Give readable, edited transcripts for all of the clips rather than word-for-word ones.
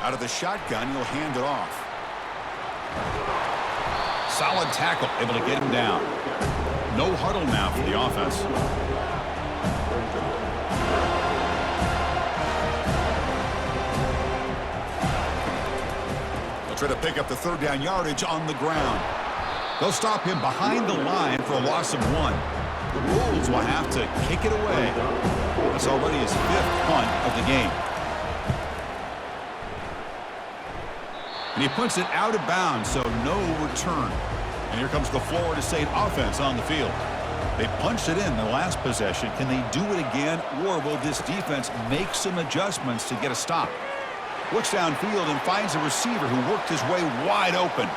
Out of the shotgun, he'll hand it off. Solid tackle, able to get him down. No huddle now for the offense. They'll try to pick up the third down yardage on the ground. They'll stop him behind the line for a loss of 1. The Bulls will have to kick it away. That's already his 5th punt of the game. And he punts it out of bounds, so no return. And here comes the Florida State offense on the field. They punched it in the last possession. Can they do it again, or will this defense make some adjustments to get a stop? Looks downfield and finds a receiver who worked his way wide open.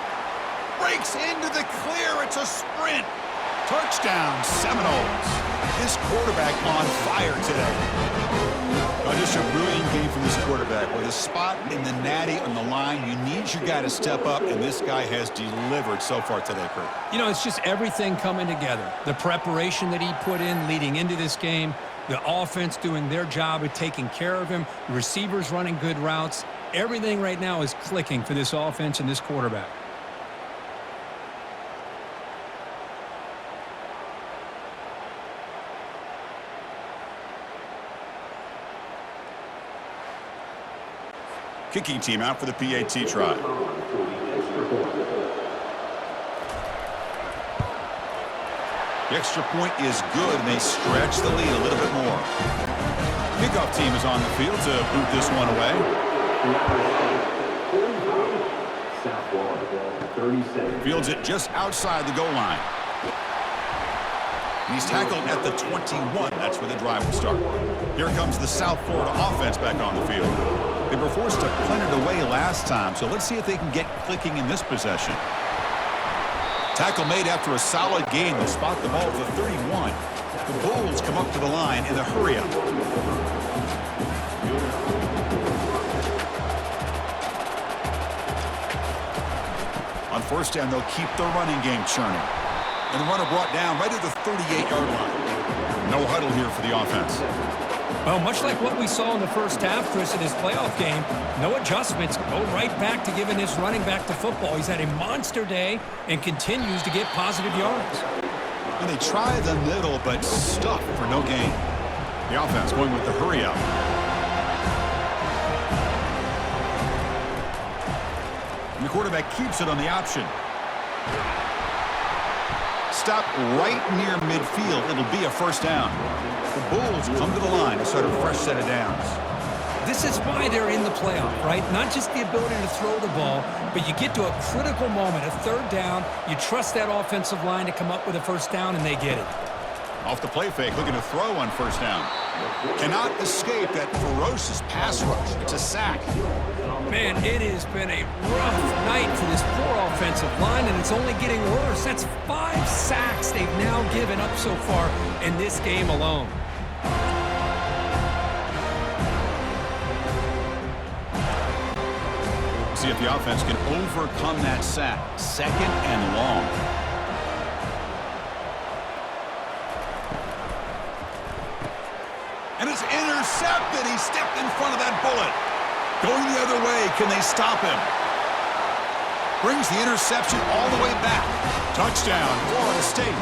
Breaks into the clear. It's a sprint. Touchdown, Seminoles. This quarterback on fire today. Just a brilliant game from this quarterback. With a spot in the natty on the line, you need your guy to step up, and this guy has delivered so far today, Kurt. You know, it's just everything coming together. The preparation that he put in leading into this game, the offense doing their job of taking care of him, the receivers running good routes. Everything right now is clicking for this offense and this quarterback. Kicking team out for the PAT try. The extra point is good, and they stretch the lead a little bit more. Kickoff team is on the field to boot this one away. Fields it just outside the goal line. He's tackled at the 21. That's where the drive will start. Here comes the South Florida offense back on the field. They were forced to punt it away last time, so let's see if they can get clicking in this possession. Tackle made after a solid gain. They'll spot the ball at the 31. The Bulls come up to the line in the hurry-up. On first down, they'll keep the running game churning. And the runner brought down right at the 38-yard line. No huddle here for the offense. Well, much like what we saw in the first half, Chris, in his playoff game, no adjustments. Go right back to giving his running back to football. He's had a monster day and continues to get positive yards. And they try the middle, but stuck for no gain. The offense going with the hurry-up. And the quarterback keeps it on the option. Stop right near midfield. It'll be a first down. The Bulls come to the line to start a fresh set of downs. This is why they're in the playoff, right? Not just the ability to throw the ball, but you get to a critical moment, a third down. You trust that offensive line to come up with a first down, and they get it. Off the play fake, looking to throw on first down. Cannot escape that ferocious pass rush. It's a sack. Man, it has been a rough night for this poor offensive line, and it's only getting worse. That's 5 sacks they've now given up so far in this game alone. See if the offense can overcome that sack. Second and long. And it's intercepted. He stepped in front of that bullet. Going the other way. Can they stop him? Brings the interception all the way back. Touchdown, Florida State.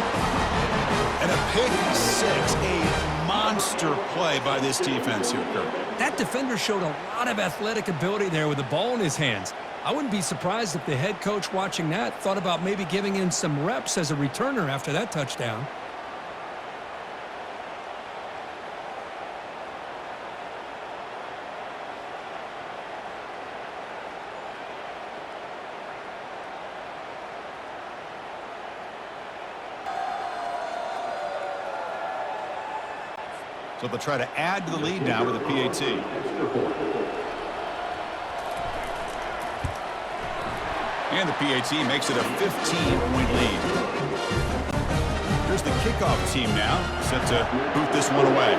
And a pick six. A monster play by this defense here, Kurt. That defender showed a lot of athletic ability there with the ball in his hands. I wouldn't be surprised if the head coach watching that thought about maybe giving him some reps as a returner after that touchdown. So they'll try to add to the lead now with a PAT. And the PAT makes it a 15-point lead. Here's the kickoff team now, set to boot this one away.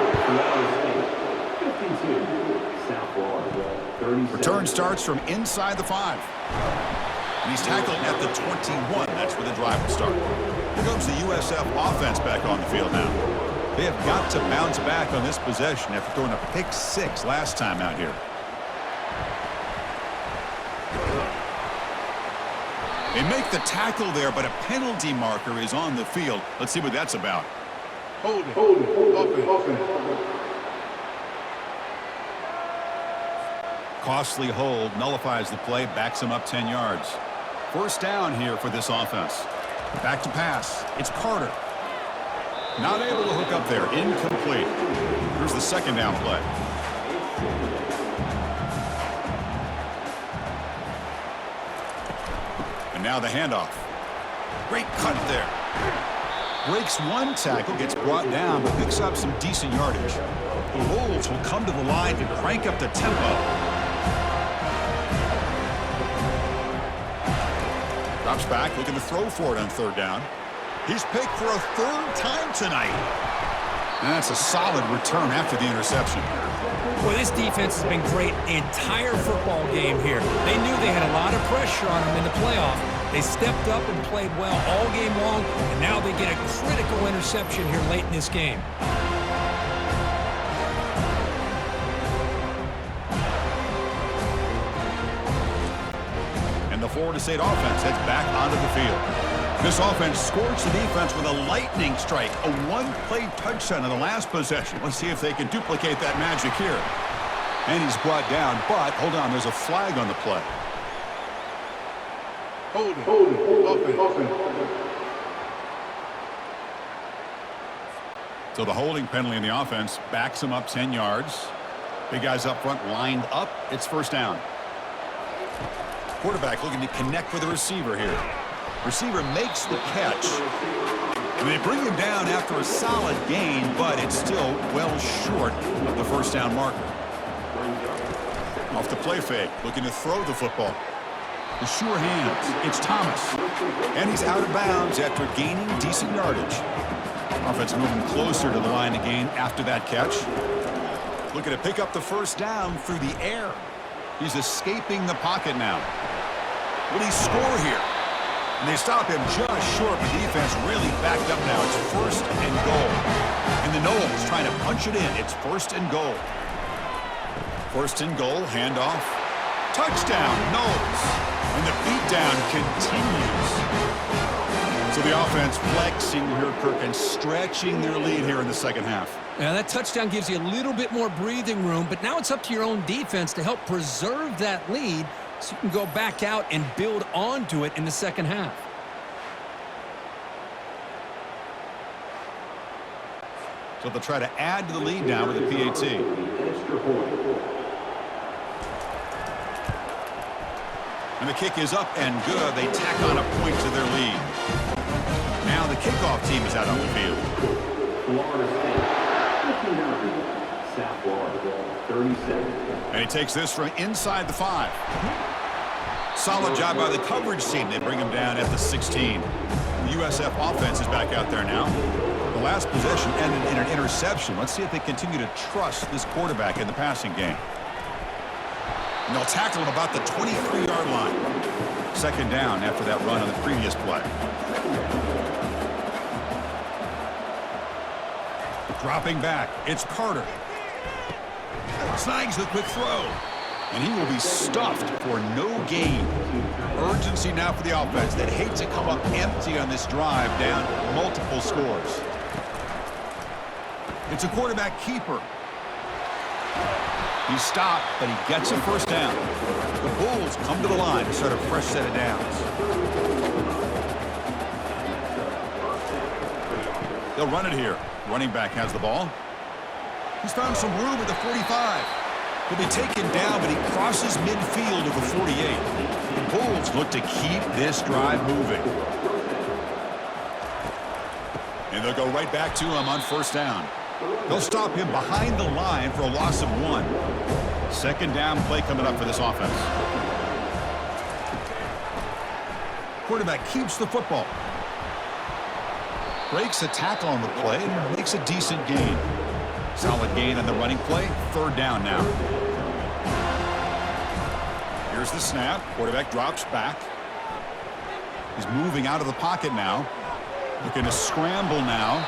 Return starts from inside the 5. And he's tackled at the 21. That's where the drive will start. Here comes the USF offense back on the field now. They have got to bounce back on this possession after throwing a pick 6 last time out here. They make the tackle there, but a penalty marker is on the field. Let's see what that's about. Hold it. Offense. Costly hold, nullifies the play, backs him up 10 yards. First down here for this offense. Back to pass. It's Carter. Not able to hook up there. Incomplete. Here's the second down play. And now the handoff. Great cut there. Breaks one tackle, gets brought down, but picks up some decent yardage. The Wolves will come to the line to crank up the tempo. Drops back, looking to throw for it on third down. He's picked for a third time tonight. And that's a solid return after the interception. Well, this defense has been great the entire football game here. They knew they had a lot of pressure on them in the playoff. They stepped up and played well all game long, and now they get a critical interception here late in this game. And the Florida State offense heads back onto the field. This offense scorched the defense with a lightning strike, a one-play touchdown in the last possession. Let's see if they can duplicate that magic here. And he's brought down, but hold on, there's a flag on the play. Hold it. Offense. So the holding penalty in the offense backs him up 10 yards. Big guys up front lined up. It's first down. Quarterback looking to connect with the receiver here. Receiver makes the catch. And they bring him down after a solid gain, but it's still well short of the first down marker. Off the play fake, looking to throw the football. The sure hands. It's Thomas. And he's out of bounds after gaining decent yardage. Offense moving closer to the line to gain after that catch. Looking to pick up the first down through the air. He's escaping the pocket now. Will he score here? And they stop him just short. The defense really backed up now. It's first and goal. And the Knowles trying to punch it in. It's first and goal. First and goal, handoff. Touchdown, Knowles. And the beatdown continues. So the offense flexing here, Kirk, and stretching their lead here in the second half. Now, that touchdown gives you a little bit more breathing room, but now it's up to your own defense to help preserve that lead so you can go back out and build onto it in the second half. So they'll try to add to the lead now with a PAT. And the kick is up and good. They tack on a point to their lead. Now the kickoff team is out on the field. Florida State, 59, South Florida, 37. And he takes this from inside the 5. Solid job by the coverage team. They bring him down at the 16. The USF offense is back out there now. The last possession ended in an interception. Let's see if they continue to trust this quarterback in the passing game. And they'll tackle him about the 23-yard line. Second down after that run on the previous play. Dropping back, it's Carter. Snags the quick throw. And he will be stuffed for no gain. Urgency now for the offense that hates to come up empty on this drive down multiple scores. It's a quarterback keeper. He's stopped, but he gets a first down. The Bulls come to the line to start a fresh set of downs. They'll run it here. Running back has the ball. He's found some room at the 45. He'll be taken down, but he crosses midfield to the 48. The Bulls look to keep this drive moving. And they'll go right back to him on first down. They'll stop him behind the line for a loss of 1. Second down play coming up for this offense. Quarterback keeps the football. Breaks a tackle on the play and makes a decent gain. Solid gain on the running play. Third down now. Here's the snap. Quarterback drops back. He's moving out of the pocket now. Looking to scramble now.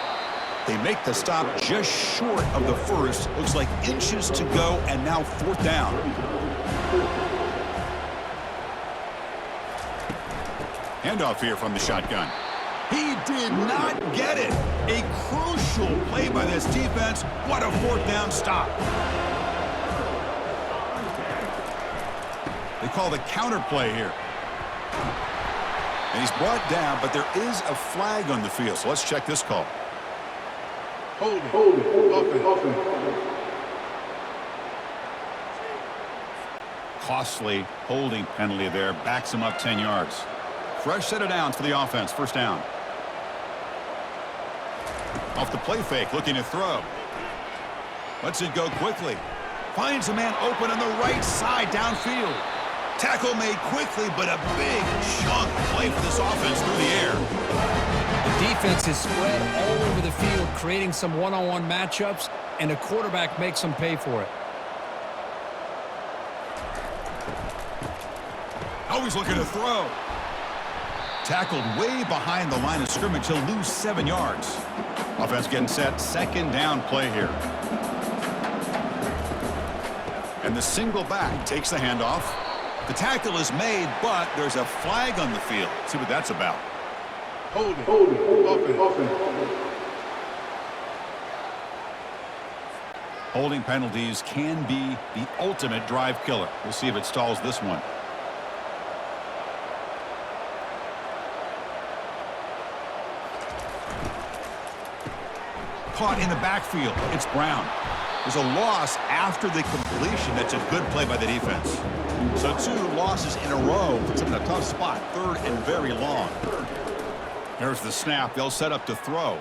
They make the stop just short of the first. Looks like inches to go, and now fourth down. Handoff here from the shotgun. He did not get it. A crucial play by this defense. What a fourth down stop. They call the counter play here. And he's brought down, but there is a flag on the field. So let's check this call. Hold it. Offense. Costly holding penalty there. Backs him up 10 yards. Fresh set of downs for the offense. First down. Off the play fake, looking to throw. Lets it go quickly. Finds a man open on the right side downfield. Tackle made quickly, but a big chunk play for this offense through the air. The defense is spread all over the field, creating some one-on-one matchups, and the quarterback makes them pay for it. Always looking to throw. Tackled way behind the line of scrimmage. He'll lose 7 yards. Offense getting set. Second down play here. And the single back takes the handoff. The tackle is made, but there's a flag on the field. See what that's about. Hold it. Offense. Holding penalties can be the ultimate drive killer. We'll see if it stalls this one. Caught in the backfield. It's Brown. There's a loss after the completion. That's a good play by the defense. So 2 losses in a row. Puts them in a tough spot. Third and very long. There's the snap. They'll set up to throw.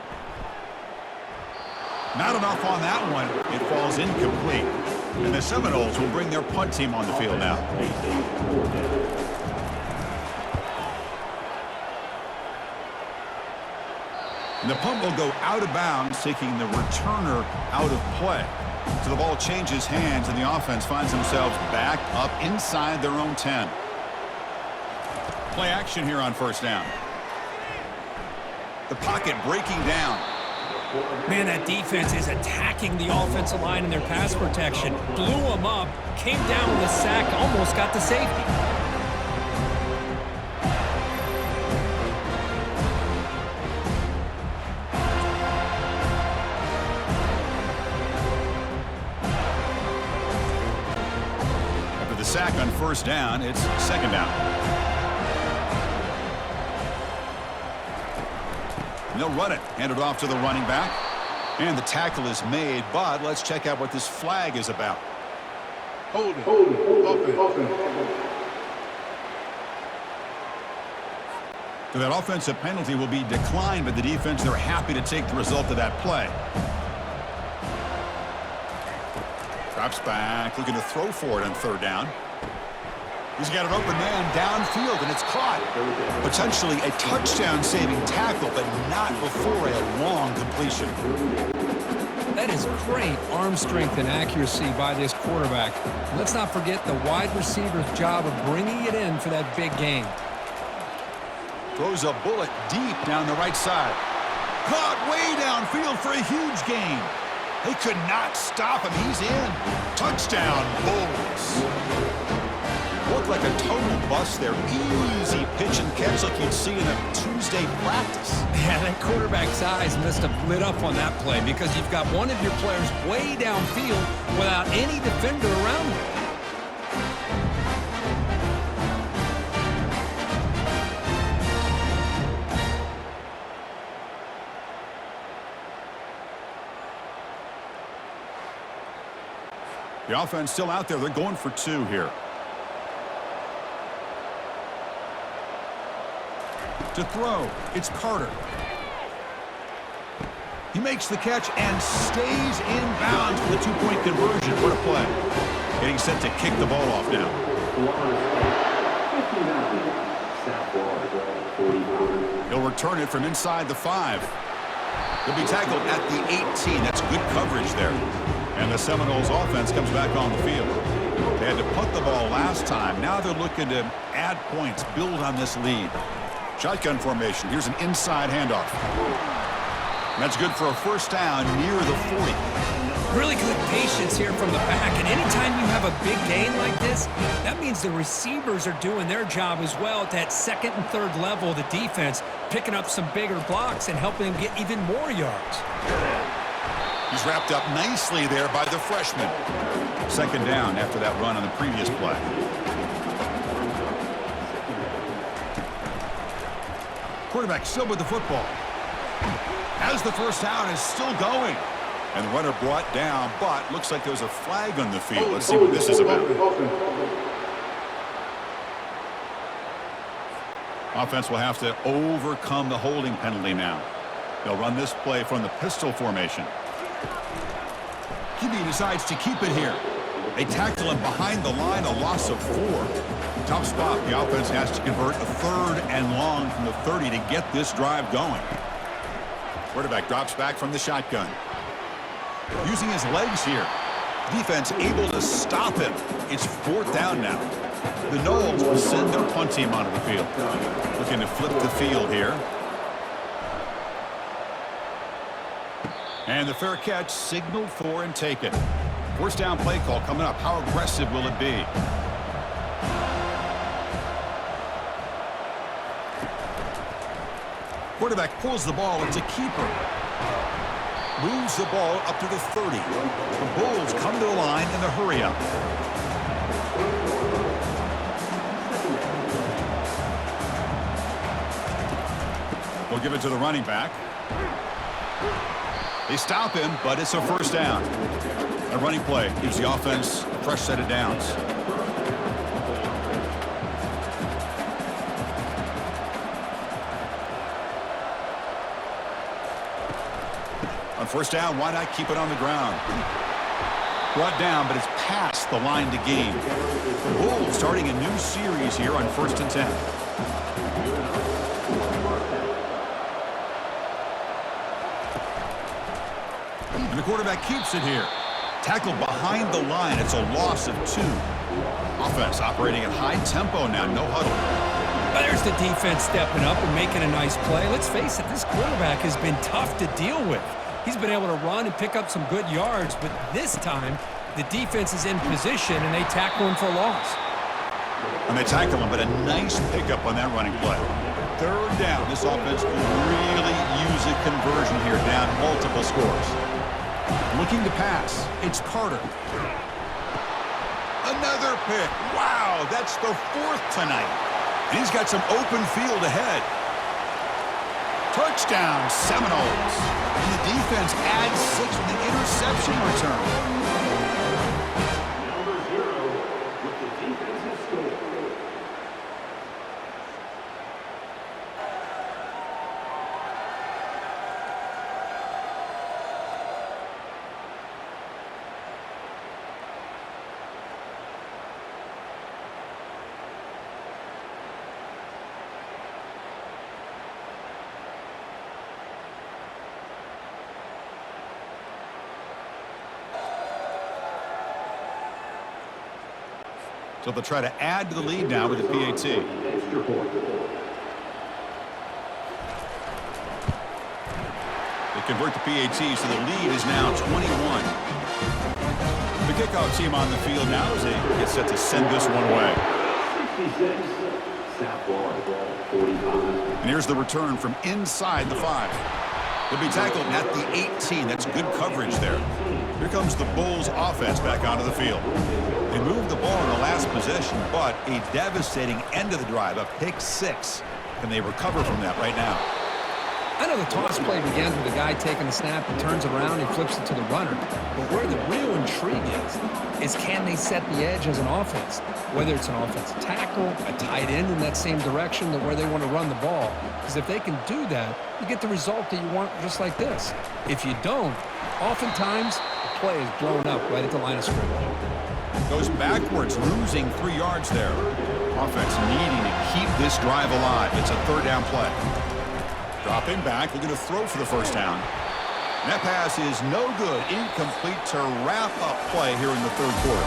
Not enough on that one. It falls incomplete. And the Seminoles will bring their punt team on the field now. And the punt will go out of bounds, taking the returner out of play. So the ball changes hands, and the offense finds themselves back up inside their own 10. Play action here on first down. The pocket breaking down. Man, that defense is attacking the offensive line in their pass protection. Blew them up, came down with a sack, almost got to safety. Sack on first down. It's second down. And they'll run it. Hand it off to the running back. And the tackle is made, but let's check out what this flag is about. Hold it. Offense. So that offensive penalty will be declined by the defense. They're happy to take the result of that play. Drops back, looking to throw for it on third down. He's got an open man downfield, and it's caught. Potentially a touchdown-saving tackle, but not before a long completion. That is great arm strength and accuracy by this quarterback. Let's not forget the wide receiver's job of bringing it in for that big game. Throws a bullet deep down the right side. Caught way downfield for a huge gain. They could not stop him. He's in. Touchdown, Bulls. Looked like a total bust there. Easy pitch and catch like you'd see in a Tuesday practice. Yeah, that quarterback's eyes must have lit up on that play because you've got one of your players way downfield without any defender around him. The offense still out there. They're going for 2 here. To throw, it's Carter. He makes the catch and stays in bounds for the 2-point conversion. What a play. Getting set to kick the ball off now. He'll return it from inside the 5. He'll be tackled at the 18. That's good coverage there. And the Seminoles offense comes back on the field. They had to punt the ball last time. Now they're looking to add points, build on this lead. Shotgun formation. Here's an inside handoff. And that's good for a first down near the 40. Really good patience here from the back, and anytime you have a big gain like this, that means the receivers are doing their job as well at that second and third level of the defense, picking up some bigger blocks and helping them get even more yards. He's wrapped up nicely there by the freshman. Second down after that run on the previous play. Quarterback still with the football. As the first down is still going. And the runner brought down, but looks like there's a flag on the field. Let's see what this is about. Offense will have to overcome the holding penalty now. They'll run this play from the pistol formation. QB decides to keep it here. They tackle him behind the line, a loss of 4. Tough spot. The offense has to convert a third and long from the 30 to get this drive going. Quarterback drops back from the shotgun. Using his legs here. Defense able to stop him. It's 4th down now. The Noles will send their punt team onto the field. Looking to flip the field here. And the fair catch signaled for and taken. First down play call coming up. How aggressive will it be? Quarterback pulls the ball. It's a keeper. Moves the ball up to the 30. The Bulls come to the line in the hurry up. We'll give it to the running back. They stop him, but it's a first down. A running play gives the offense a fresh set of downs. On first down, why not keep it on the ground? Brought down, but it's past the line to gain. The Bulls starting a new series here on 1st and 10. And the quarterback keeps it here. Tackled behind the line. It's a loss of 2. Offense operating at high tempo now. No huddle. Well, there's the defense stepping up and making a nice play. Let's face it, this quarterback has been tough to deal with. He's been able to run and pick up some good yards, but this time the defense is in position and they tackle him for a loss. And they tackle him, but a nice pickup on that running play. Third down. This offense will really use a conversion here, down multiple scores. Looking to pass. It's Carter. Another pick. Wow, that's the 4th tonight. And he's got some open field ahead. Touchdown, Seminoles. And the defense adds 6 with the interception return. Number 0 with the defensive score. So they'll try to add to the lead now with the PAT. Extra point. They convert the PAT, so the lead is now 21. The kickoff team on the field now as they get set to send this one away. 66. South Florida, 45. And here's the return from inside the 5. They'll be tackled at the 18. That's good coverage there. Here comes the Bulls offense back onto the field. They moved the ball in the last possession, but a devastating end of the drive, a pick 6. Can they recover from that right now? I know the toss play begins with a guy taking the snap and turns around and flips it to the runner. But where the real intrigue is can they set the edge as an offense? Whether it's an offensive tackle, a tight end in that same direction to where they want to run the ball. Because if they can do that, you get the result that you want just like this. If you don't, oftentimes the play is blown up right at the line of scrimmage. Goes backwards, losing 3 yards there. Offense needing to keep this drive alive. It's a 3rd down play. Dropping back, looking to throw for the first down. And that pass is no good. Incomplete to wrap up play here in the 3rd quarter.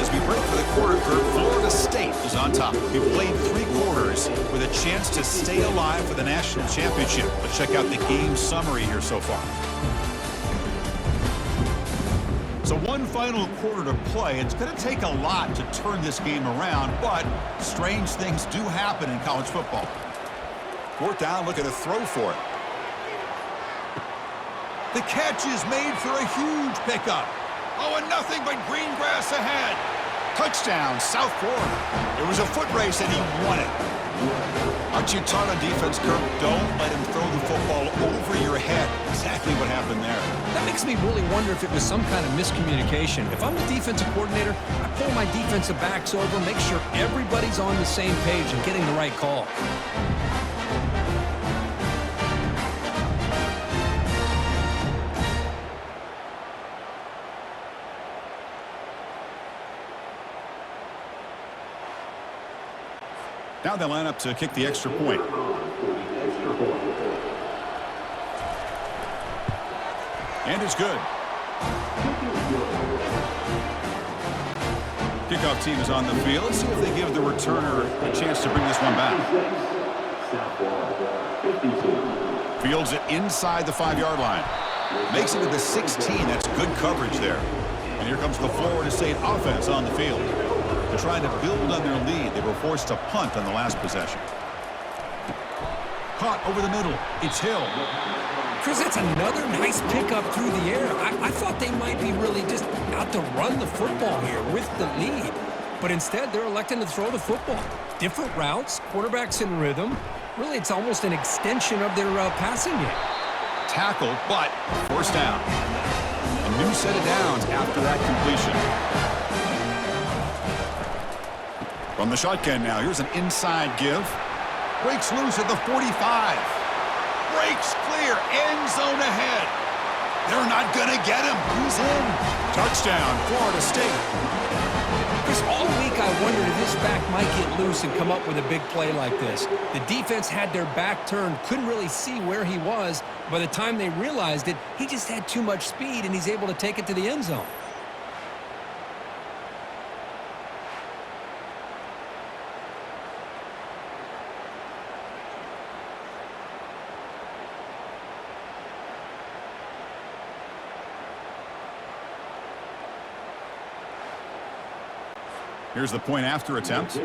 As we break for the quarter curve, Florida State is on top. We played 3 quarters with a chance to stay alive for the national championship. Let's check out the game summary here so far. So one final quarter to play. It's going to take a lot to turn this game around, but strange things do happen in college football. Fourth down, looking to throw for it. The catch is made for a huge pickup. Oh, and nothing but green grass ahead. Touchdown, South Florida. It was a foot race, and he won it. Aren't you taught on defense, Kirk? Don't let him throw the football over your head. Exactly what happened there. That makes me really wonder if it was some kind of miscommunication. If I'm the defensive coordinator, I pull my defensive backs over, make sure everybody's on the same page and getting the right call. Now they line up to kick the extra point. And it's good. Kickoff team is on the field. Let's see if they give the returner a chance to bring this one back. Fields it inside the 5-yard line. Makes it to the 16. That's good coverage there. And here comes the Florida State offense on the field. They're trying to build on their lead. They were forced to punt on the last possession. Caught over the middle. It's Hill. Chris, that's another nice pickup through the air. I thought they might be really just out to run the football here with the lead. But instead, they're electing to throw the football. Different routes, quarterbacks in rhythm. Really, it's almost an extension of their passing game. Tackled, but first down. A new set of downs after that completion. From the shotgun now, here's an inside give. Breaks loose at the 45. Breaks clear, end zone ahead. They're not going to get him. He's in. Touchdown, Florida State. Chris, all week I wondered if this back might get loose and come up with a big play like this. The defense had their back turned, couldn't really see where he was. By the time they realized it, he just had too much speed, and he's able to take it to the end zone. Here's the point after attempt.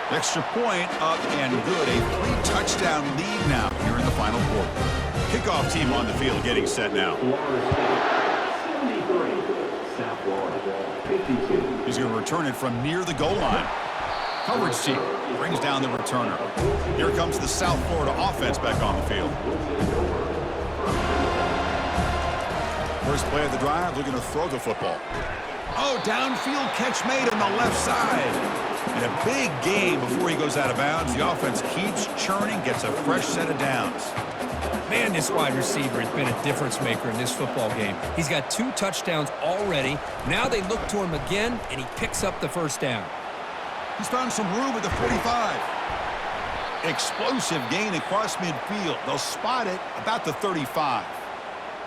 Extra point up and good. A 3-touchdown lead now here in the final quarter. Kickoff team on the field getting set now. He's going to return it from near the goal line. Coverage team brings down the returner. Here comes the South Florida offense back on the field. First play of the drive, looking to throw the football. Oh, downfield catch made on the left side. And a big gain before he goes out of bounds. The offense keeps churning, gets a fresh set of downs. Man, this wide receiver has been a difference maker in this football game. He's got 2 touchdowns already. Now they look to him again, and he picks up the first down. He's found some room at the 45. Explosive gain across midfield. They'll spot it about the 35.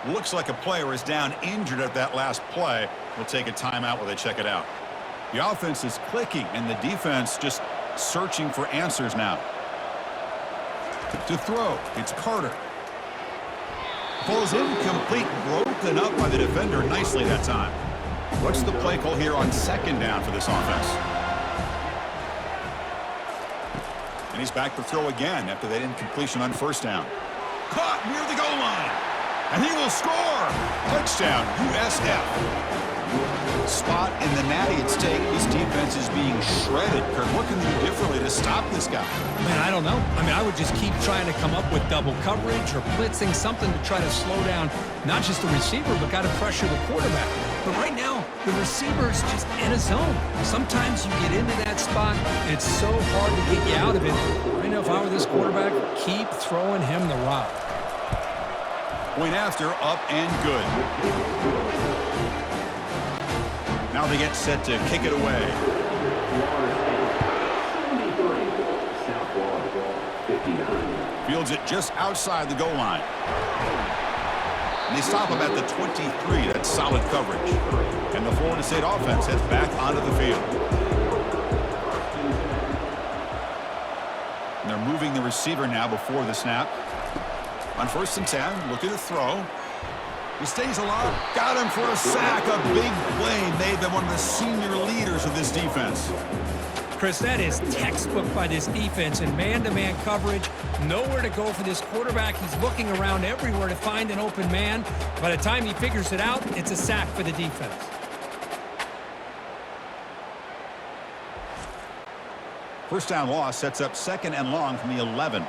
Looks like a player is down injured at that last play. We'll take a timeout while they check it out. The offense is clicking, and the defense just searching for answers now. To throw, it's Carter. Ball's incomplete, broken up by the defender nicely that time. What's the play call here on second down for this offense? And he's back to throw again after that incompletion on first down. Caught near the goal line. And he will score. Touchdown, USF. Spot in the natty at stake. This defense is being shredded. Kirk, what can they do differently to stop this guy? Man, I don't know. I mean, I would just keep trying to come up with double coverage or blitzing, something to try to slow down not just the receiver, but got to pressure the quarterback. But right now, the receiver's just in a zone. Sometimes you get into that spot, and it's so hard to get you out of it. I know if I were this quarterback, keep throwing him the rock. Point after, up and good. Now they get set to kick it away. Fields it just outside the goal line. And they stop him at the 23. That's solid coverage. And the Florida State offense heads back onto the field. And they're moving the receiver now before the snap. On 1st and 10, looking to throw. He stays alive. Got him for a sack. A big play made by one of the senior leaders of this defense. Chris, that is textbook by this defense in man-to-man coverage. Nowhere to go for this quarterback. He's looking around everywhere to find an open man. By the time he figures it out, it's a sack for the defense. First down loss sets up 2nd and long from the 11.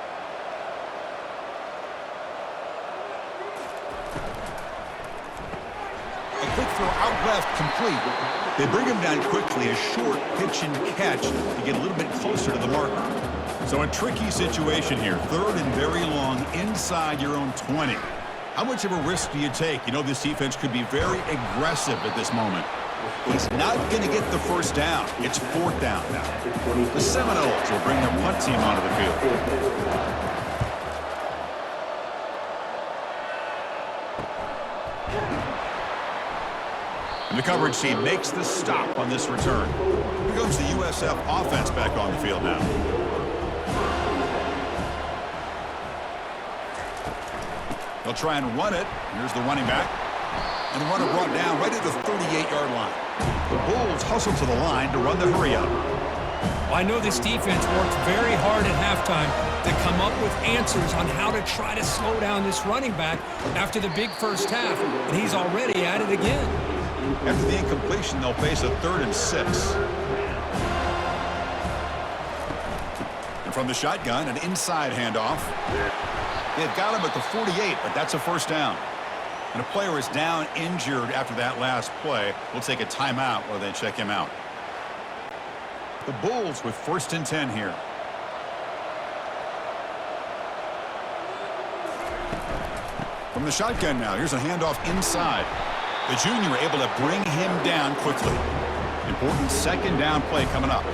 A quick throw out left, complete. They bring him down quickly, a short pitch and catch to get a little bit closer to the marker. So a tricky situation here. 3rd and very long inside your own 20. How much of a risk do you take? You know this defense could be very aggressive at this moment. He's not going to get the first down. It's 4th down now. The Seminoles will bring their punt team onto the field. And the coverage team makes the stop on this return. Here comes the USF offense back on the field now. They'll try and run it. Here's the running back. And the runner brought down right at the 38-yard line. The Bulls hustle to the line to run the hurry-up. Well, I know this defense worked very hard at halftime to come up with answers on how to try to slow down this running back after the big first half, and he's already at it again. After the incompletion, they'll face a 3rd and 6. And from the shotgun, an inside handoff. They've got him at the 48, but that's a first down. And a player is down injured after that last play. We'll take a timeout while they check him out. The Bulls with 1st and 10 here. From the shotgun now, here's a handoff inside. The junior able to bring him down quickly. Important 2nd down play coming up.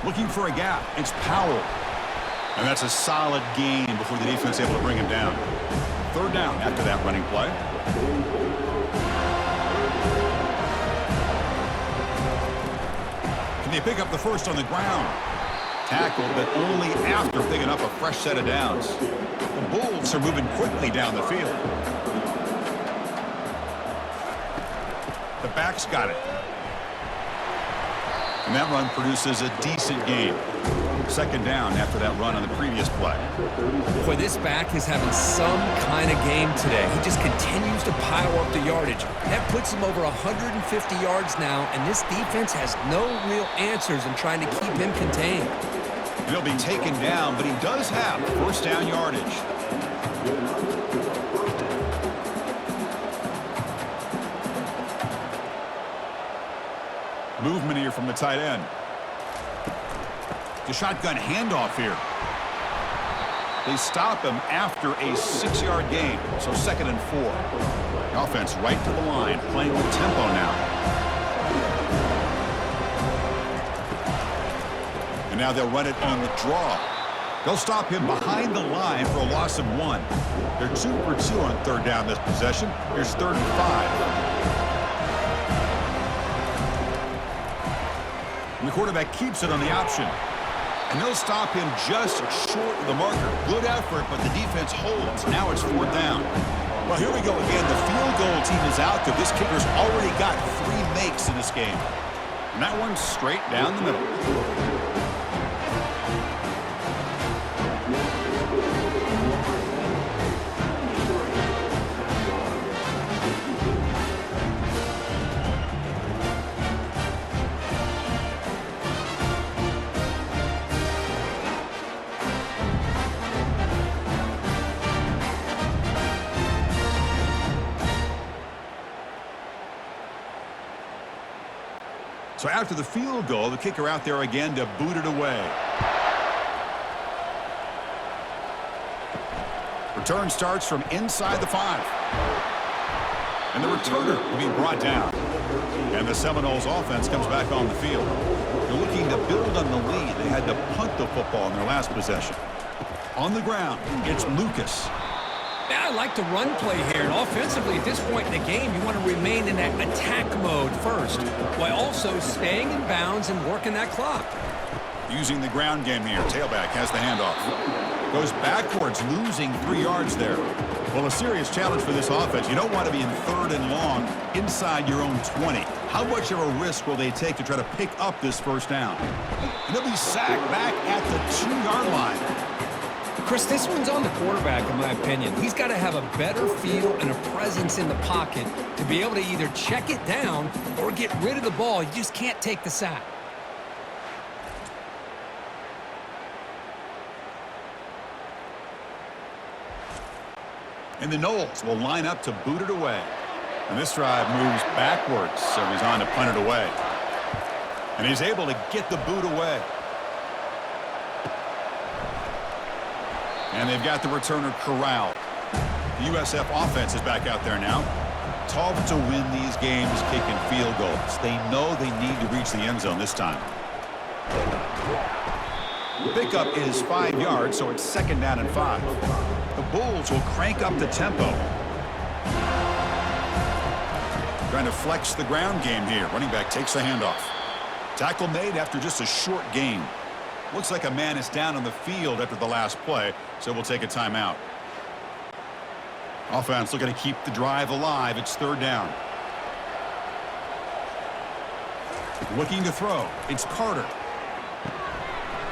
Looking for a gap. It's Powell. And that's a solid gain before the defense able to bring him down. 3rd down after that running play. Can they pick up the first on the ground? Tackled, but only after picking up a fresh set of downs. The Bulls are moving quickly down the field. The back's got it. And that run produces a decent gain. 2nd down after that run on the previous play. Boy, this back is having some kind of game today. He just continues to pile up the yardage. That puts him over 150 yards now, and this defense has no real answers in trying to keep him contained. He'll be taken down, but he does have 1st down yardage. Movement here from the tight end. The shotgun handoff here. They stop him after a 6-yard gain, so 2nd and 4. The offense right to the line, playing with tempo now. And now they'll run it on the draw. They'll stop him behind the line for a loss of 1. They're 2 for 2 on 3rd down this possession. Here's 3rd and 5. And the quarterback keeps it on the option. And they'll stop him just short of the marker. Good effort, but the defense holds. Now it's 4th down. Well, here we go again. The field goal team is out there. This kicker's already got 3 makes in this game. And that one's straight down the middle. So after the field goal, the kicker out there again to boot it away. Return starts from inside the 5. And the returner will be brought down. And the Seminoles offense comes back on the field. They're looking to build on the lead. They had to punt the football in their last possession. On the ground, it's Lucas. Yeah, I like the run play here. And offensively, at this point in the game, you want to remain in that attack mode first, while also staying in bounds and working that clock. Using the ground game here. Tailback has the handoff. Goes backwards, losing 3 yards there. Well, a serious challenge for this offense. You don't want to be in 3rd and long inside your own 20. How much of a risk will they take to try to pick up this first down? And they'll be sacked back at the 2-yard line. Chris, this one's on the quarterback, in my opinion. He's got to have a better feel and a presence in the pocket to be able to either check it down or get rid of the ball. You just can't take the sack. And the Knowles will line up to boot it away. And this drive moves backwards, so he's on to punt it away. And he's able to get the boot away. And they've got the returner corralled. The USF offense is back out there now. Tough to win these games kicking field goals. They know they need to reach the end zone this time. The pickup is 5 yards, so it's 2nd down and 5. The Bulls will crank up the tempo. Trying to flex the ground game here. Running back takes the handoff. Tackle made after just a short gain. Looks like a man is down on the field after the last play, so we'll take a timeout. Offense looking to keep the drive alive. It's 3rd down. Looking to throw. It's Carter.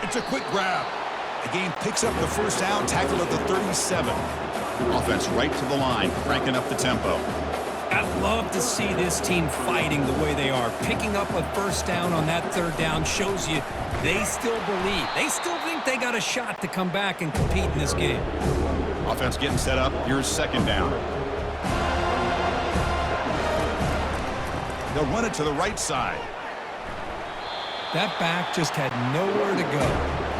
It's a quick grab. The game picks up the first down, tackled at the 37. Offense right to the line, cranking up the tempo. I love to see this team fighting the way they are. Picking up a first down on that 3rd down shows you they still believe. They still think they got a shot to come back and compete in this game. Offense getting set up. Here's 2nd down. They'll run it to the right side. That back just had nowhere to go.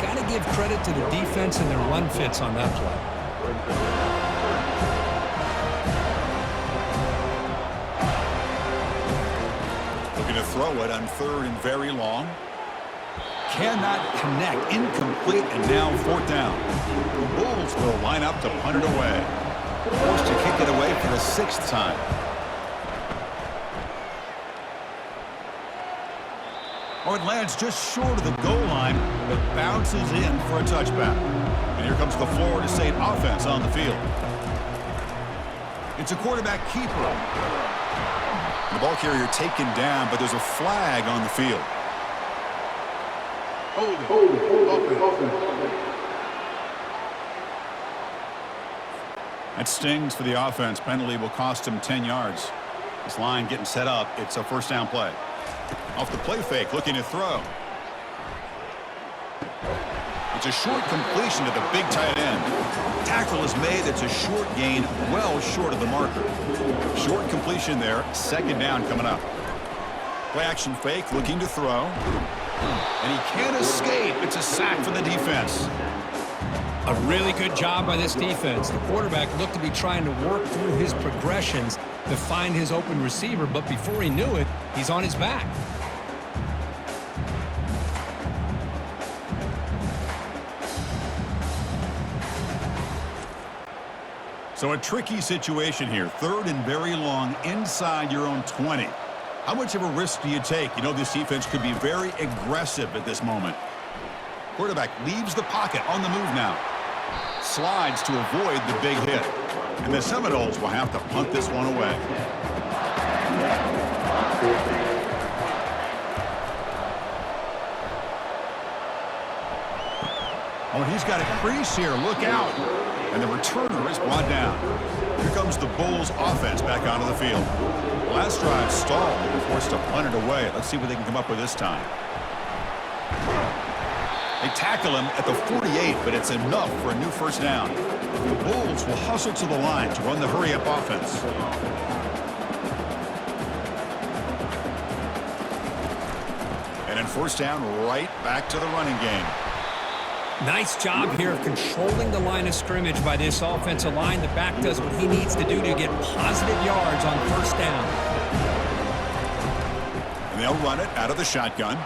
Got to give credit to the defense and their run fits on that play. Looking to throw it on 3rd and very long. Cannot connect. Incomplete, and now 4th down. The Bulls will line up to punt it away. Forced to kick it away for the 6th time. Oh, it lands just short of the goal line, but bounces in for a touchback. And here comes the Florida State offense on the field. It's a quarterback keeper. The ball carrier taken down, but there's a flag on the field. That stings for the offense. Penalty will cost him 10 yards. This line getting set up. It's a 1st down play. Off the play fake, looking to throw. It's a short completion to the big tight end. Tackle is made. It's a short gain, well short of the marker. Short completion there. 2nd down coming up. Play action fake, looking to throw. And he can't escape. It's a sack for the defense. A really good job by this defense. The quarterback looked to be trying to work through his progressions to find his open receiver, but before he knew it, he's on his back. So a tricky situation here. 3rd and very long inside your own 20. How much of a risk do you take? You know this defense could be very aggressive at this moment. Quarterback leaves the pocket on the move now. Slides to avoid the big hit. And the Seminoles will have to punt this one away. Oh, he's got a crease here. Look out. And the returner is brought down. Here comes the Bulls offense back onto the field. Last drive stalled. They were forced to punt it away. Let's see what they can come up with this time. They tackle him at the 48, but it's enough for a new 1st down. The Bulls will hustle to the line to run the hurry-up offense. And in 1st down, right back to the running game. Nice job here of controlling the line of scrimmage by this offensive line. The back does what he needs to do to get positive yards on 1st down. And they'll run it out of the shotgun.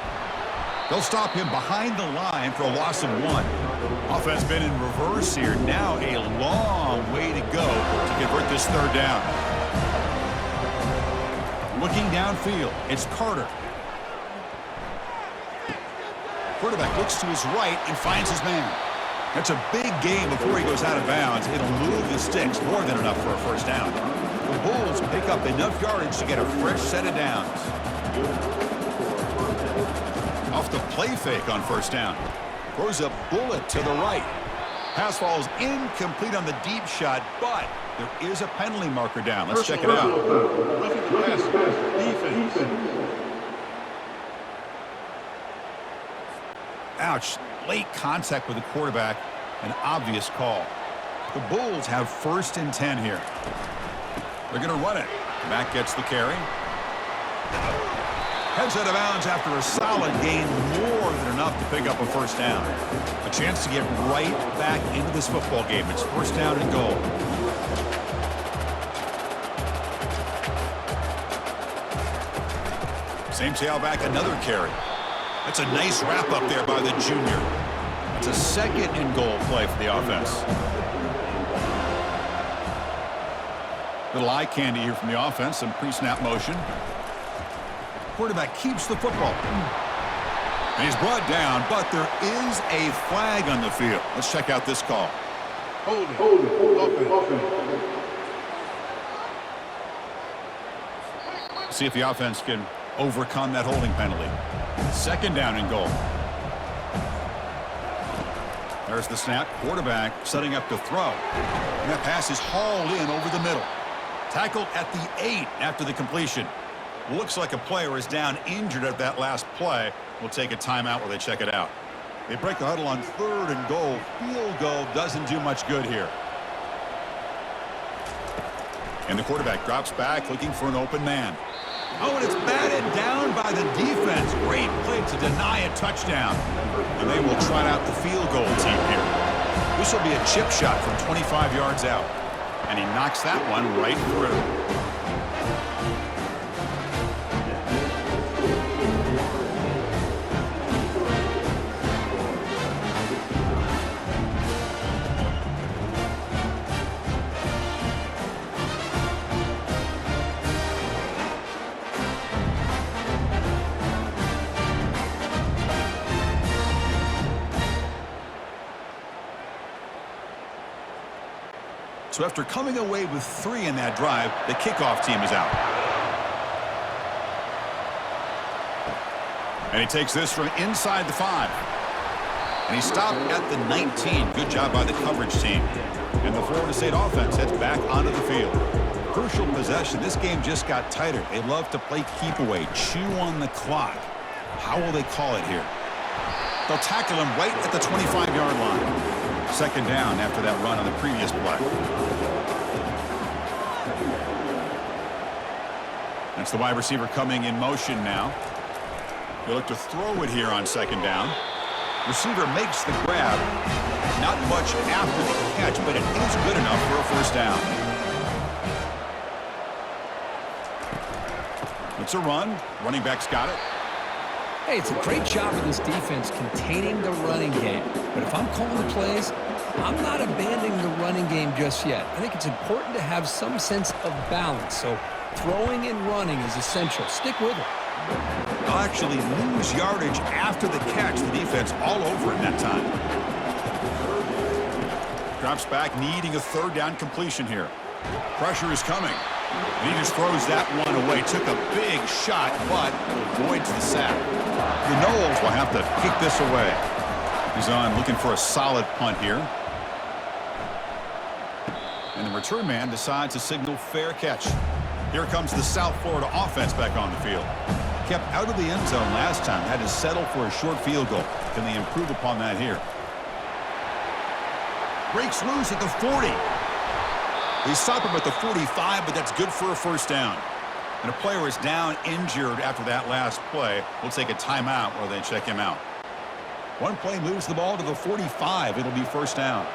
They'll stop him behind the line for a loss of 1. Offense been in reverse here. Now a long way to go to convert this third down. Looking downfield, it's Carter. Quarterback looks to his right and finds his man. That's a big gain before he goes out of bounds. It'll move the sticks more than enough for a first down. The Bulls pick up enough yardage to get a fresh set of downs. Off the play fake on first down. Throws a bullet to the right. Pass falls incomplete on the deep shot, but there is a penalty marker down. Let's check it out. Roughing the pass. Defense. Ouch. Late contact with the quarterback. An obvious call. The Bulls have 1st and 10 here. They're going to run it. Mack gets the carry. Heads out of bounds after a solid gain, more than enough to pick up a first down. A chance to get right back into this football game. It's 1st down and goal. Same tailback, another carry. That's a nice wrap up there by the junior. It's a 2nd and goal play for the offense. Little eye candy here from the offense, some pre-snap motion. Quarterback keeps the football. And he's brought down, but there is a flag on the field. Let's check out this call. Hold it. Offense. See if the offense can overcome that holding penalty. 2nd down and goal. There's the snap. Quarterback setting up to throw. And that pass is hauled in over the middle. Tackled at the 8 after the completion. Looks like a player is down injured at that last play. We'll take a timeout while they check it out. They break the huddle on 3rd and goal. Field goal doesn't do much good here. And the quarterback drops back looking for an open man. Oh, and it's batted down by the defense. Great play to deny a touchdown. And they will trot out the field goal team here. This will be a chip shot from 25 yards out. And he knocks that one right through. So after coming away with 3 in that drive, the kickoff team is out. And he takes this from inside the 5. And he stopped at the 19. Good job by the coverage team. And the Florida State offense heads back onto the field. Crucial possession. This game just got tighter. They love to play keep away, chew on the clock. How will they call it here? They'll tackle him right at the 25-yard line. 2nd down after that run on the previous play. That's the wide receiver coming in motion now. They look to throw it here on 2nd down. Receiver makes the grab. Not much after the catch, but it is good enough for a first down. It's a run. Running back's got it. Hey, it's a great job of this defense containing the running game. But if I'm calling the plays, I'm not abandoning the running game just yet. I think it's important to have some sense of balance. So throwing and running is essential. Stick with it. They'll actually lose yardage after the catch. The defense all over in that time. Drops back, needing a 3rd down completion here. Pressure is coming. And he just throws that one away. Took a big shot, but avoids the sack. The Knowles will have to kick this away. He's on looking for a solid punt here. And the return man decides to signal fair catch. Here comes the South Florida offense back on the field. Kept out of the end zone last time. Had to settle for a short field goal. Can they improve upon that here? Breaks loose at the 40. They stop him at the 45, but that's good for a first down. And a player is down injured after that last play. We'll take a timeout while they check him out. One play moves the ball to the 45. It'll be first down.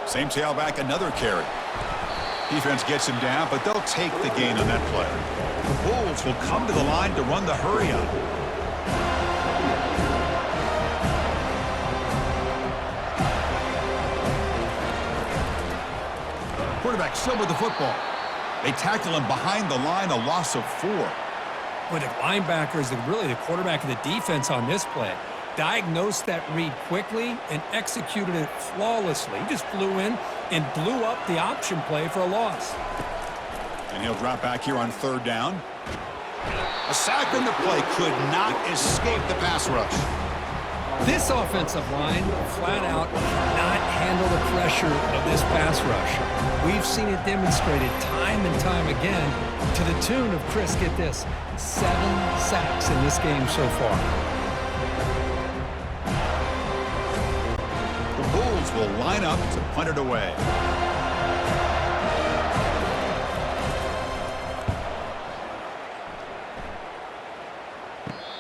Same tailback, another carry. Defense gets him down, but they'll take the gain on that play. The Bulls will come to the line to run the hurry up. quarterback still with the football. They tackle him behind the line, a loss of 4. But the linebacker is really the quarterback of the defense on this play. Diagnosed that read quickly and executed it flawlessly. He just flew in and blew up the option play for a loss. And he'll drop back here on 3rd down. A sack on the play could not escape the pass rush. This offensive line flat out cannot handle the pressure of this pass rush. We've seen it demonstrated time and time again to the tune of, Chris, get this, 7 sacks in this game so far. The Bulls will line up to punt it away.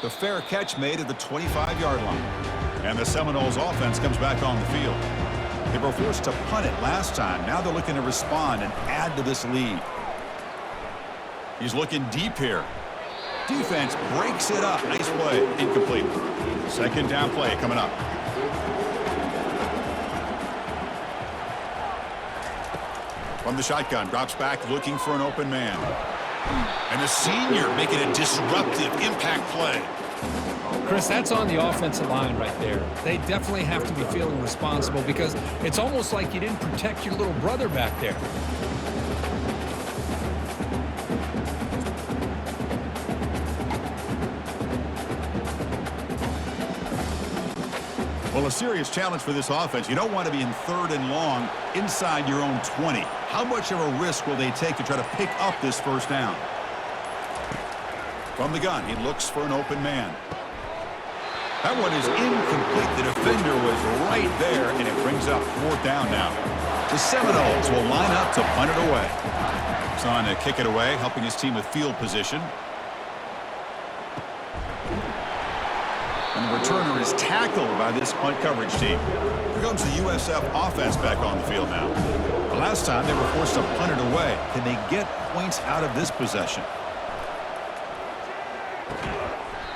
The fair catch made at the 25-yard line. And the Seminoles offense comes back on the field. They were forced to punt it last time. Now they're looking to respond and add to this lead. He's looking deep here. Defense breaks it up. Nice play. Incomplete. 2nd down play coming up. From the shotgun, drops back looking for an open man. And the senior making a disruptive impact play. Chris, that's on the offensive line right there. They definitely have to be feeling responsible because it's almost like you didn't protect your little brother back there. Well, a serious challenge for this offense. You don't want to be in 3rd and long inside your own 20. How much of a risk will they take to try to pick up this 1st down? From the gun, he looks for an open man. That one is incomplete. The defender was right there, and it brings up 4th down now. The Seminoles will line up to punt it away. He's on to kick it away, helping his team with field position. And the returner is tackled by this punt coverage team. Here comes the USF offense back on the field now. The last time they were forced to punt it away. Can they get points out of this possession?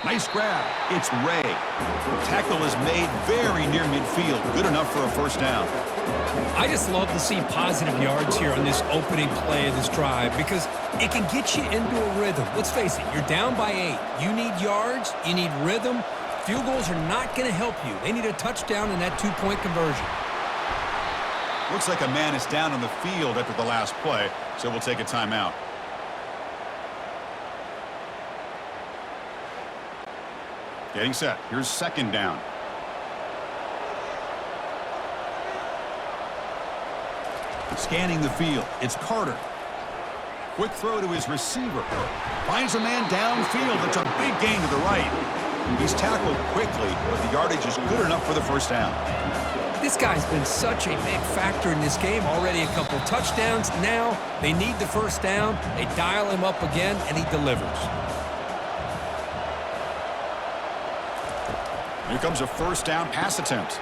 Nice grab. It's Ray. The tackle is made very near midfield. Good enough for a 1st down. I just love to see positive yards here on this opening play of this drive because it can get you into a rhythm. Let's face it, you're down by 8. You need yards. You need rhythm. Field goals are not going to help you. They need a touchdown and that 2-point conversion. Looks like a man is down on the field after the last play, so we'll take a timeout. Getting set. Here's 2nd down. Scanning the field. It's Carter. Quick throw to his receiver. Finds a man downfield. It's a big gain to the right. He's tackled quickly, but the yardage is good enough for the 1st down. This guy's been such a big factor in this game. Already a couple touchdowns. Now they need the 1st down. They dial him up again, and he delivers. Here comes a 1st down pass attempt.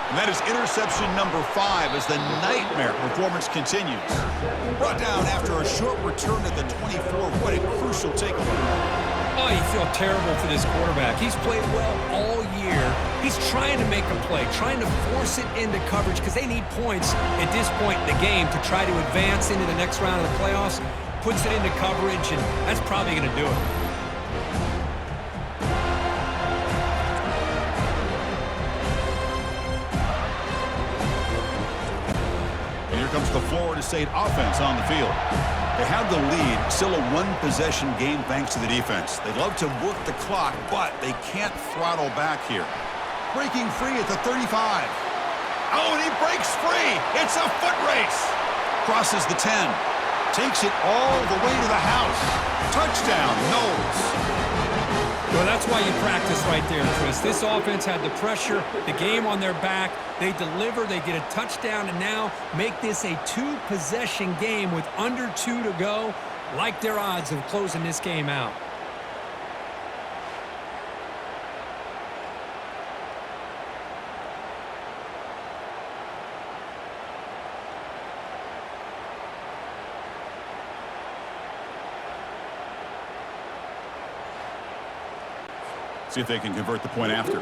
And that is interception number 5 as the nightmare performance continues. Brought down after a short return at the 24. What a crucial takeaway. Oh, you feel terrible for this quarterback. He's played well all year. He's trying to make a play, trying to force it into coverage because they need points at this point in the game to try to advance into the next round of the playoffs. Puts it into coverage, and that's probably going to do it. And here comes the Florida State offense on the field. They have the lead, still a 1-possession game thanks to the defense. They love to work the clock, but they can't throttle back here. Breaking free at the 35. Oh, and he breaks free. It's a foot race. Crosses the 10. Takes it all the way to the house. Touchdown, Noles. Well, that's why you practice right there, Chris. This offense had the pressure, the game on their back. They deliver, they get a touchdown, and now make this a 2-possession game with under 2 to go. Like their odds of closing this game out. See if they can convert the point after.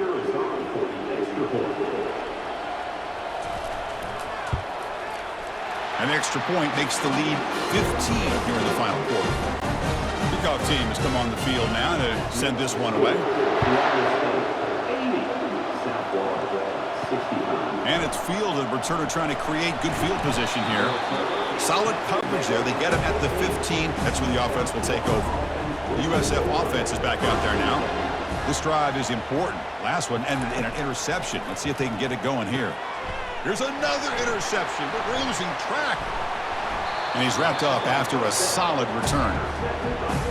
An extra point makes the lead 15 here in the final quarter. Kickoff team has come on the field now to send this one away. And it's fielded. Returner trying to create good field position here. Solid coverage there. They get him at the 15. That's where the offense will take over. The USF offense is back out there now. This drive is important. Last one ended in an interception. Let's see if they can get it going here. Here's another interception, but we're losing track. And he's wrapped up after a solid return.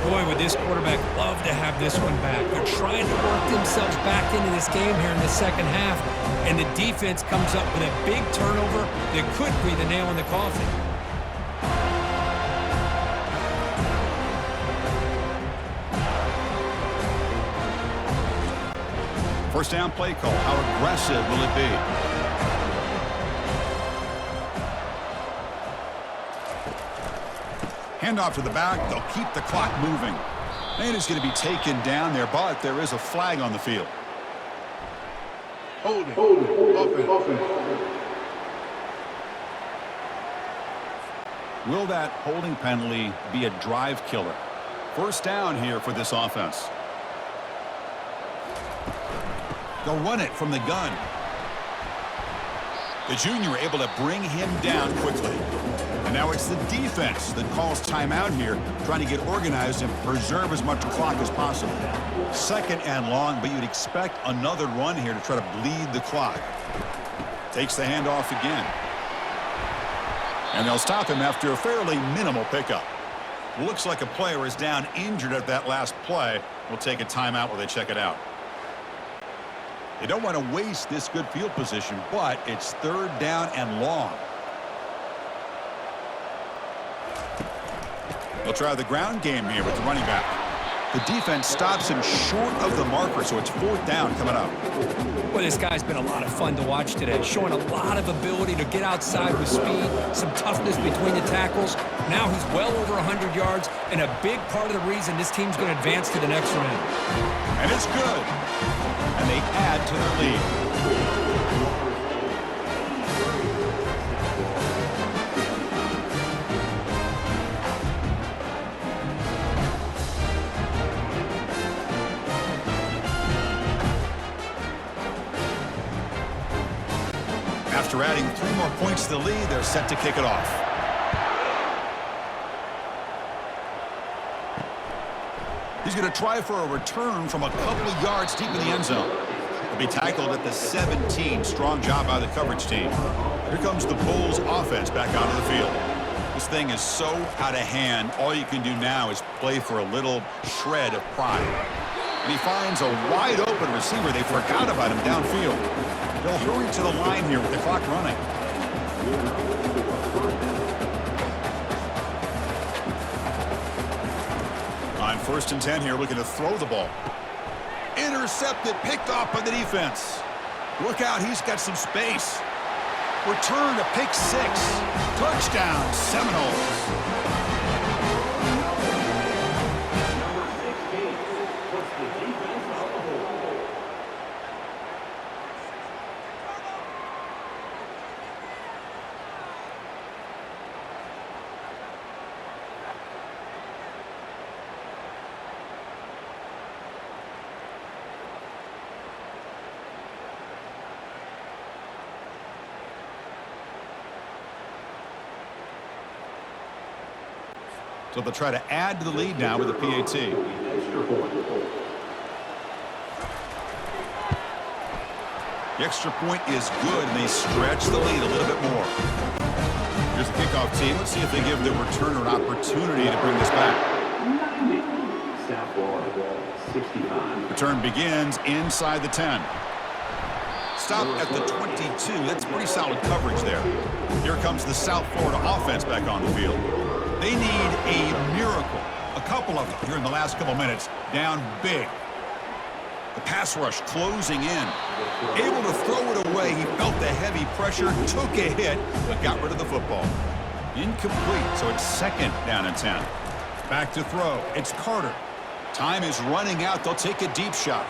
Boy, would this quarterback love to have this one back. They're trying to work themselves back into this game here in the second half, and the defense comes up with a big turnover that could be the nail in the coffin. First down play call. How aggressive will it be? Handoff to the back. They'll keep the clock moving. And it's going to be taken down there, but there is a flag on the field. Holding. Offense. Will that holding penalty be a drive killer? First down here for this offense. They'll run it from the gun. The junior able to bring him down quickly. And now it's the defense that calls timeout here, trying to get organized and preserve as much clock as possible. Second and long, but you'd expect another run here to try to bleed the clock. Takes the handoff again. And they'll stop him after a fairly minimal pickup. Looks like a player is down injured at that last play. We'll take a timeout while they check it out. They don't want to waste this good field position, but it's third down and long. They'll try the ground game here with the running back. The defense stops him short of the marker, so it's fourth down coming up. Well, this guy's been a lot of fun to watch today, showing a lot of ability to get outside with speed, some toughness between the tackles. Now he's well over 100 yards, and a big part of the reason this team's going to advance to the next round. And it's good. And they add to their lead. After adding 3 more points to the lead, they're set to kick it off. He's going to try for a return from a couple of yards deep in the end zone. He'll be tackled at the 17. Strong job by the coverage team. Here comes the Bulls offense back onto the field. This thing is so out of hand, all you can do now is play for a little shred of pride. And he finds a wide open receiver. They forgot about him downfield. They'll hurry to the line here with the clock running. On 1st and 10 here, looking to throw the ball. Intercepted, picked off by the defense. Look out, he's got some space. Return to pick 6. Touchdown, Seminoles. So they'll try to add to the lead now with a PAT. The extra point is good, and they stretch the lead a little bit more. Here's the kickoff team. Let's see if they give the returner an opportunity to bring this back. Return begins inside the 10. Stop at the 22. That's pretty solid coverage there. Here comes the South Florida offense back on the field. They need a miracle. A couple of them here in the last couple minutes. Down big. The pass rush closing in. Able to throw it away. He felt the heavy pressure, took a hit, but got rid of the football. Incomplete, so it's 2nd down and 10. Back to throw. It's Carter. Time is running out. They'll take a deep shot.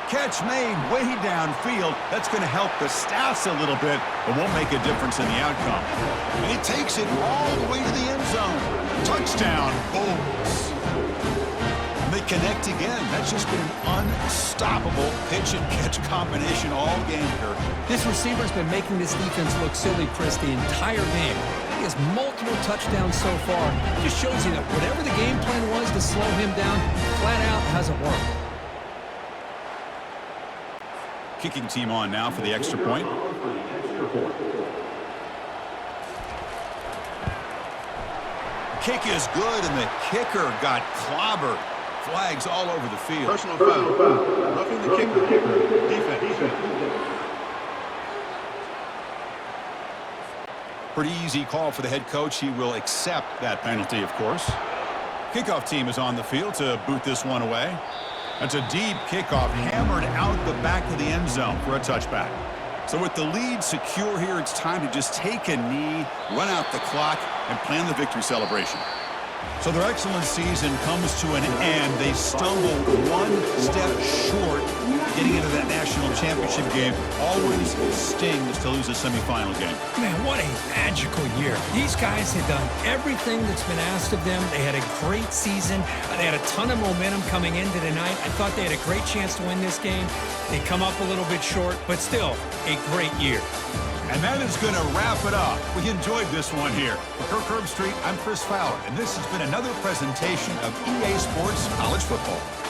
Catch made way downfield. That's going to help the stats a little bit, but won't make a difference in the outcome. And he takes it all the way to the end zone. Touchdown, Bulls. And they connect again. That's just been an unstoppable pitch-and-catch combination all game here. This receiver's been making this defense look silly, Chris, the entire game. He has multiple touchdowns so far. Just shows you that whatever the game plan was to slow him down, flat out hasn't worked. Kicking team on now for the extra point. Kick is good, and the kicker got clobbered. Flags all over the field. Personal foul. Roughing the kicker. Defense. Pretty easy call for the head coach. He will accept that penalty, of course. Kickoff team is on the field to boot this one away. That's a deep kickoff, hammered out the back of the end zone for a touchback. So with the lead secure here, it's time to just take a knee, run out the clock, and plan the victory celebration. So their excellent season comes to an end. They stumble one step short getting into that national championship game. Always stings to lose a semifinal game. Man, what a magical year. These guys had done everything that's been asked of them. They had a great season. They had a ton of momentum coming into tonight. I thought they had a great chance to win this game. They come up a little bit short, but still a great year. And that is going to wrap it up. We enjoyed this one here. For Kirk Herbstreit, I'm Chris Fowler, and this has been another presentation of EA Sports College Football.